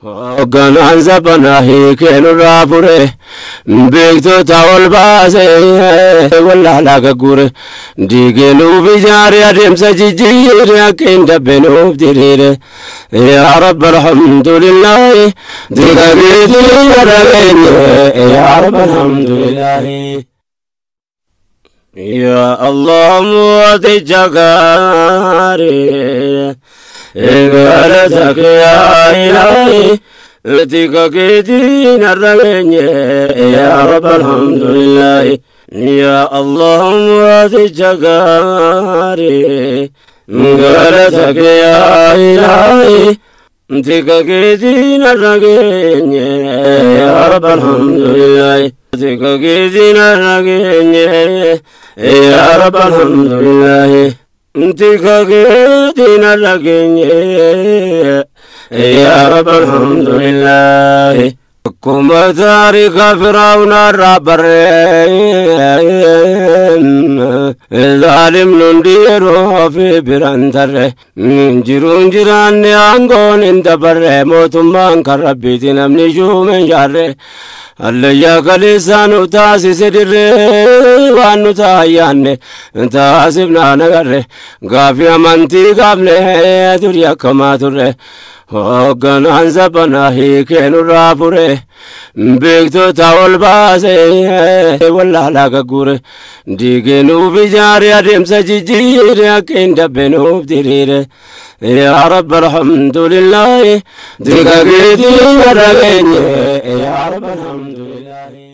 Ganaan sabana hiikeen irraa fure beektota ol baase wallaalaa gaggure diigenuuf ijaare adeemsa jijjiire akka hin dabbenuuf diriire yaa rabbi alhamdulillahi diiga keetiin dhageenye yaa rabbi alhamdulillahi yaa Allah mooticha gaarii galata yaa ilaahi diiga keetiin dhageenye yaa rabbi alhamdulillahi yaa Allah mooticha gaarii galata yaa ilaahi diiga keetiin dhageenye yaa rabbi alhamdulillahi diiga keetiin dhageenye yaa rabbi alhamdulillahi diiga keetiin dhageenye yaa rabbi alhamdulillahi akkuma taarika Firawna irraa barreen zaalimni hundi yeroo fi biraan tarre jiruun jiraanne aangoon hin dabarre mootummaan kan rabbiiti namni shuumen jaarre allayyaa kaleessaa nu taasise dirree waan nu taayyaanne taasifnaa nagarre gaafii amantii gaafne turi akkamaa turre ganaan sabana hiikeen irraa fure beektota ol baase wallaalaa gaggure diigenuuf ijaare adeemsa jijjiire akka hin dabbenuuf diriire yaa rabbi alhamdulillahi diiga keetiin dhageenye yaa rabbi alhamdulillahi